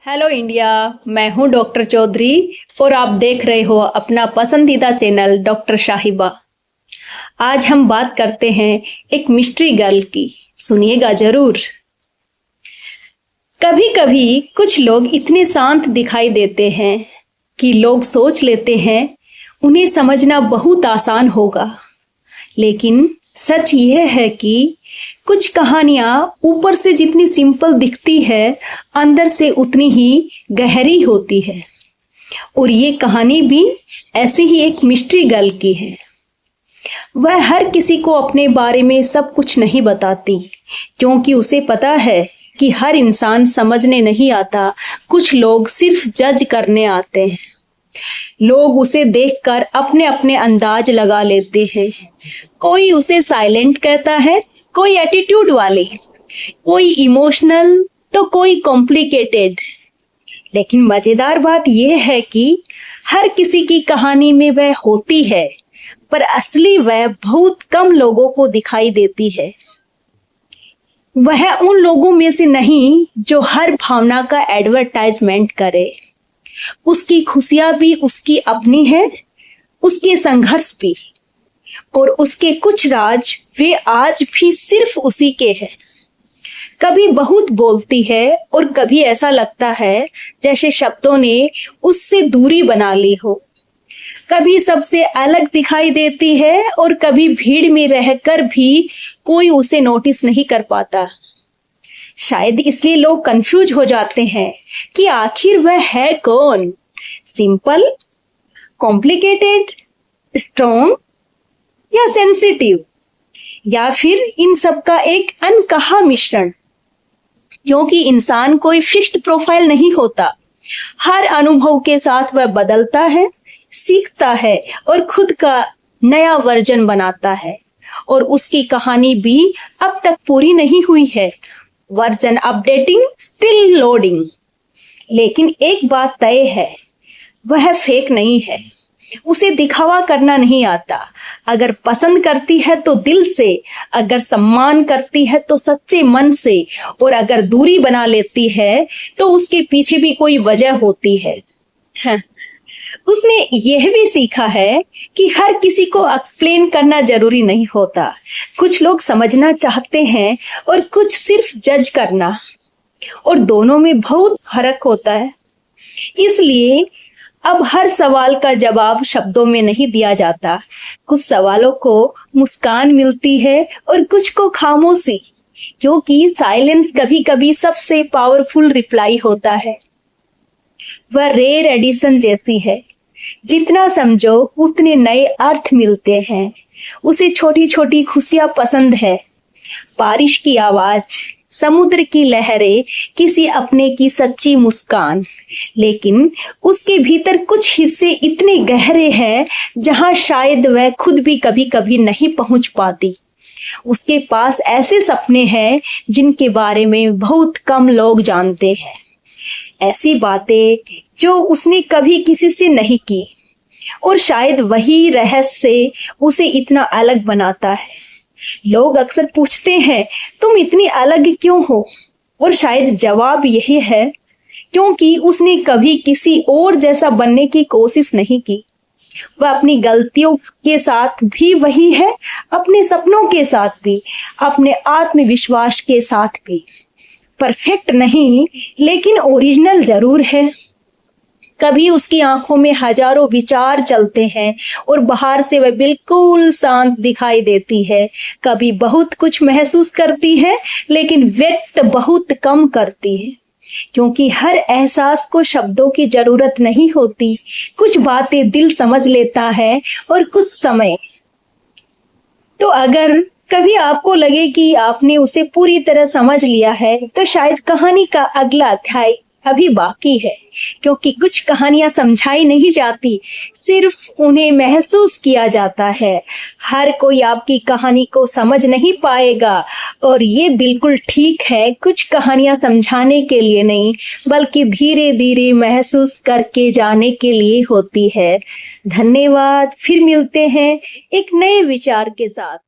Hello India. मैं हूं doctor Chaudhary और आप देख रहे हो अपना पसंदीदा चैनल डॉक्टर साहिबा। आज हम बात करते हैं एक मिस्ट्री गर्ल की। सुनिएगा जरूर। कभी कभी कुछ लोग इतने शांत दिखाई देते हैं कि लोग सोच लेते हैं उन्हें समझना बहुत आसान होगा, लेकिन सच यह है कि कुछ कहानियां ऊपर से जितनी सिंपल दिखती है अंदर से उतनी ही गहरी होती है। और ये कहानी भी ऐसी ही एक मिस्ट्री गर्ल की है। वह हर किसी को अपने बारे में सब कुछ नहीं बताती, क्योंकि उसे पता है कि हर इंसान समझने नहीं आता, कुछ लोग सिर्फ जज करने आते हैं। लोग उसे देखकर अपने अपने अंदाज लगा लेते हैं। कोई उसे साइलेंट कहता है, कोई एटीट्यूड वाली, कोई इमोशनल तो कोई कॉम्प्लिकेटेड। लेकिन मजेदार बात यह है कि हर किसी की कहानी में वह होती है, पर असली वह बहुत कम लोगों को दिखाई देती है। वह उन लोगों में से नहीं जो हर भावना का एडवर्टाइजमेंट करे। उसकी खुशियां भी उसकी अपनी है, उसके संघर्ष भी, और उसके कुछ राज वे आज भी सिर्फ उसी के हैं। कभी बहुत बोलती है और कभी ऐसा लगता है जैसे शब्दों ने उससे दूरी बना ली हो। कभी सबसे अलग दिखाई देती है और कभी भीड़ में रहकर भी कोई उसे नोटिस नहीं कर पाता। शायद इसलिए लोग कंफ्यूज हो जाते हैं कि आखिर वह है कौन, सिंपल, कॉम्प्लिकेटेड, स्ट्रॉन्ग या सेंसिटिव, या फिर इन सब का एक अनकहा मिश्रण। क्योंकि इंसान कोई फिक्स्ड प्रोफाइल नहीं होता। हर अनुभव के साथ वह बदलता है, सीखता है और खुद का नया वर्जन बनाता है। और उसकी कहानी भी अब तक पूरी नहीं हुई है। Version updating, still loading. लेकिन एक बात तय है, वह फेक नहीं है। उसे दिखावा करना नहीं आता। अगर पसंद करती है तो दिल से, अगर सम्मान करती है तो सच्चे मन से, और अगर दूरी बना लेती है तो उसके पीछे भी कोई वजह होती है। उसने यह भी सीखा है कि हर किसी को एक्सप्लेन करना जरूरी नहीं होता। कुछ लोग समझना चाहते हैं और कुछ सिर्फ जज करना, और दोनों में बहुत फर्क होता है। इसलिए अब हर सवाल का जवाब शब्दों में नहीं दिया जाता। कुछ सवालों को मुस्कान मिलती है और कुछ को खामोशी, क्योंकि साइलेंस कभी कभी सबसे पावरफुल रिप्लाई होता है। वह रेयर एडिशन जैसी है, जितना समझो उतने नए अर्थ मिलते हैं। उसे छोटी छोटी खुशियां पसंद है, बारिश की आवाज, समुद्र की लहरें, किसी अपने की सच्ची मुस्कान। लेकिन उसके भीतर कुछ हिस्से इतने गहरे हैं जहां शायद वह खुद भी कभी कभी नहीं पहुंच पाती। उसके पास ऐसे सपने हैं जिनके बारे में बहुत कम लोग जानते हैं। ऐसी बातें जो उसने कभी किसी से नहीं की, और शायद वही रहस्य उसे इतना अलग बनाता है। लोग अक्सर पूछते हैं, तुम इतनी अलग क्यों हो? और शायद जवाब यही है, क्योंकि उसने कभी किसी और जैसा बनने की कोशिश नहीं की। वह अपनी गलतियों के साथ भी वही है, अपने सपनों के साथ भी, अपने आत्मविश्वास के साथ भी। परफेक्ट नहीं, लेकिन ओरिजिनल जरूर है। कभी उसकी आंखों में हजारों विचार चलते हैं और बाहर से वह बिल्कुल शांत दिखाई देती है। कभी बहुत कुछ महसूस करती है, लेकिन व्यक्त बहुत कम करती है, क्योंकि हर एहसास को शब्दों की जरूरत नहीं होती। कुछ बातें दिल समझ लेता है और कुछ समय। तो अगर कभी आपको लगे कि आपने उसे पूरी तरह समझ लिया है, तो शायद कहानी का अगला अध्याय अभी बाकी है। क्योंकि कुछ कहानियां समझाई नहीं जाती, सिर्फ उन्हें महसूस किया जाता है। हर कोई आपकी कहानी को समझ नहीं पाएगा, और ये बिल्कुल ठीक है। कुछ कहानियां समझाने के लिए नहीं, बल्कि धीरे धीरे महसूस करके जाने के लिए होती है। धन्यवाद। फिर मिलते हैं एक नए विचार के साथ।